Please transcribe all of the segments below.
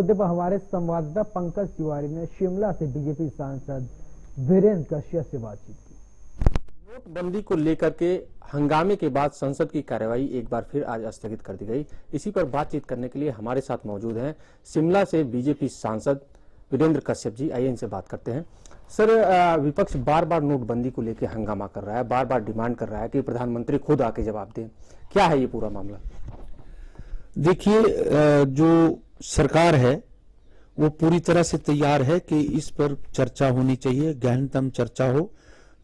मुद्दे पर हमारे संवाददाता पंकज तिवारी ने शिमला से बीजेपी सांसद वीरेंद्र कश्यप से बातचीत की। नोटबंदी को लेकर के हंगामे के बाद संसद की कार्यवाही एक बार फिर आज स्थगित कर दी गई। इसी पर बातचीत करने के लिए हमारे साथ मौजूद हैं शिमला से बीजेपी सांसद वीरेंद्र कश्यप जी। आइए इनसे बात करते हैं। सर, विपक्ष बार बार नोटबंदी को लेकर हंगामा कर रहा है, बार बार डिमांड कर रहा है कि प्रधानमंत्री खुद आके जवाब दें। क्या है ये पूरा मामला? देखिए, जो सरकार है वो पूरी तरह से तैयार है कि इस पर चर्चा होनी चाहिए, गहनतम चर्चा हो,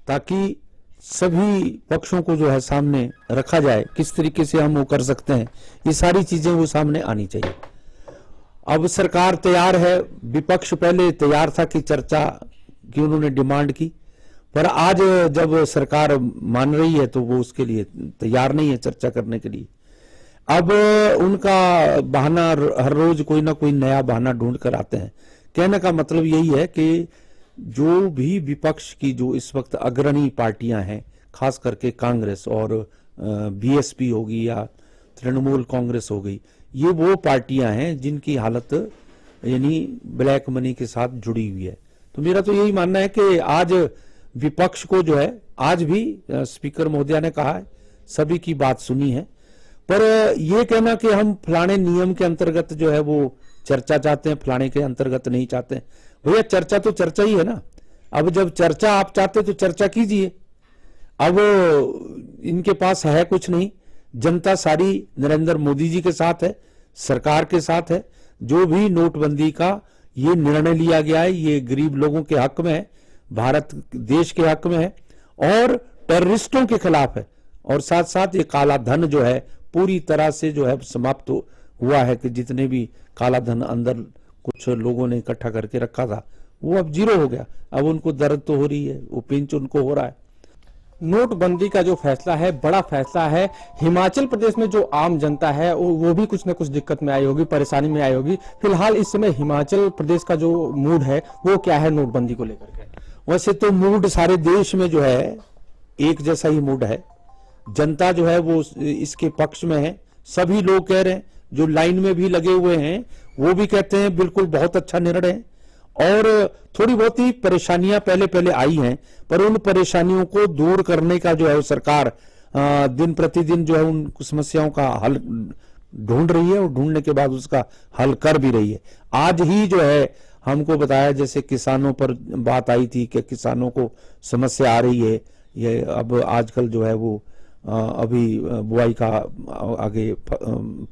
ताकि सभी पक्षों को जो है सामने रखा जाए, किस तरीके से हम वो कर सकते हैं, ये सारी चीजें वो सामने आनी चाहिए। अब सरकार तैयार है, विपक्ष पहले तैयार था कि चर्चा की उन्होंने डिमांड की, पर आज जब सरकार मान रही है तो वो उसके लिए तैयार नहीं है चर्चा करने के लिए। अब उनका बहाना, हर रोज कोई ना कोई नया बहाना ढूंढ कर आते हैं। कहने का मतलब यही है कि जो भी विपक्ष की जो इस वक्त अग्रणी पार्टियां हैं, खास करके कांग्रेस और बीएसपी होगी या तृणमूल कांग्रेस हो गई, ये वो पार्टियां हैं जिनकी हालत यानी ब्लैक मनी के साथ जुड़ी हुई है। तो मेरा तो यही मानना है कि आज विपक्ष को जो है, आज भी स्पीकर महोदया ने कहा है, सभी की बात सुनी है, पर ये कहना कि हम फलाने नियम के अंतर्गत जो है वो चर्चा चाहते हैं, फलाने के अंतर्गत नहीं चाहते हैं। भैया, चर्चा तो चर्चा ही है ना। अब जब चर्चा आप चाहते तो चर्चा कीजिए। अब इनके पास है कुछ नहीं, जनता सारी नरेंद्र मोदी जी के साथ है, सरकार के साथ है। जो भी नोटबंदी का ये निर्णय लिया गया है, ये गरीब लोगों के हक में है, भारत देश के हक में है और टेररिस्टों के खिलाफ है। और साथ साथ ये काला धन जो है पूरी तरह से जो है समाप्त हुआ है कि जितने भी काला धन अंदर कुछ लोगों ने इकट्ठा करके रखा था वो अब जीरो हो गया। अब उनको दर्द तो हो रही है, वो पिंच उनको हो रहा है। नोटबंदी का जो फैसला है बड़ा फैसला है। हिमाचल प्रदेश में जो आम जनता है वो भी कुछ न कुछ दिक्कत में आई होगी, परेशानी में आई होगी। फिलहाल इस समय हिमाचल प्रदेश का जो मूड है वो क्या है नोटबंदी को लेकर के? वैसे तो मूड सारे देश में जो है एक जैसा ही मूड है। जनता जो है वो इसके पक्ष में है। सभी लोग कह रहे हैं, जो लाइन में भी लगे हुए हैं वो भी कहते हैं बिल्कुल बहुत अच्छा निर्णय है। और थोड़ी बहुत ही परेशानियां पहले पहले आई हैं, पर उन परेशानियों को दूर करने का जो है सरकार दिन प्रतिदिन जो है उन समस्याओं का हल ढूंढ रही है और ढूंढने के बाद उसका हल कर भी रही है। आज ही जो है हमको बताया, जैसे किसानों पर बात आई थी कि किसानों को समस्या आ रही है, ये अब आजकल जो है वो अभी बुआई का आगे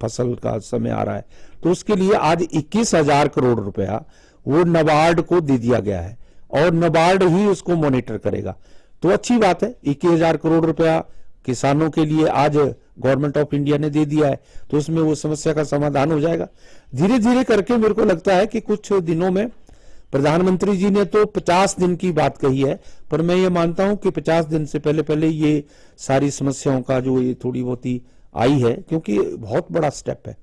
फसल का समय आ रहा है, तो उसके लिए आज 21,000 करोड़ रुपया वो नाबार्ड को दे दिया गया है और नाबार्ड ही उसको मॉनिटर करेगा। तो अच्छी बात है, 21,000 करोड़ रुपया किसानों के लिए आज गवर्नमेंट ऑफ इंडिया ने दे दिया है, तो उसमें वो समस्या का समाधान हो जाएगा धीरे धीरे करके। मेरे को लगता है कि कुछ दिनों में, प्रधानमंत्री जी ने तो 50 दिन की बात कही है, पर मैं ये मानता हूं कि 50 दिन से पहले पहले ये सारी समस्याओं का जो ये थोड़ी बहुत ही आई है, क्योंकि बहुत बड़ा स्टेप है।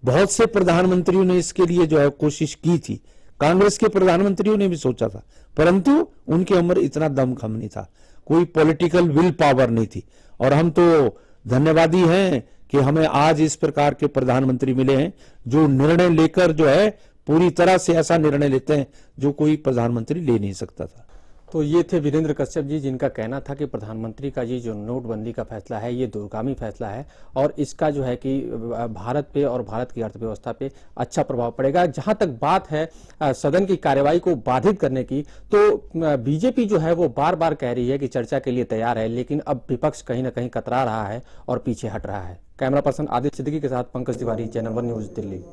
बहुत से प्रधानमंत्रियों ने इसके लिए जो है कोशिश की थी, कांग्रेस के प्रधानमंत्रियों ने भी सोचा था, परंतु उनके अंदर इतना दमखम नहीं था, कोई पॉलिटिकल विल पावर नहीं थी। और हम तो धन्यवादी हैं कि हमें आज इस प्रकार के प्रधानमंत्री मिले हैं जो निर्णय लेकर जो है पूरी तरह से ऐसा निर्णय लेते हैं जो कोई प्रधानमंत्री ले नहीं सकता था। तो ये थे वीरेंद्र कश्यप जी, जिनका कहना था कि प्रधानमंत्री का जी जो नोटबंदी का फैसला है ये दूरगामी फैसला है और इसका जो है कि भारत पे और भारत की अर्थव्यवस्था पे अच्छा प्रभाव पड़ेगा। जहां तक बात है सदन की कार्यवाही को बाधित करने की, तो बीजेपी जो है वो बार बार कह रही है कि चर्चा के लिए तैयार है, लेकिन अब विपक्ष कहीं ना कहीं कतरा रहा है और पीछे हट रहा है। कैमरा पर्सन आदित्य सिद्दीकी के साथ पंकज तिवारी, चैनल 1 न्यूज, दिल्ली।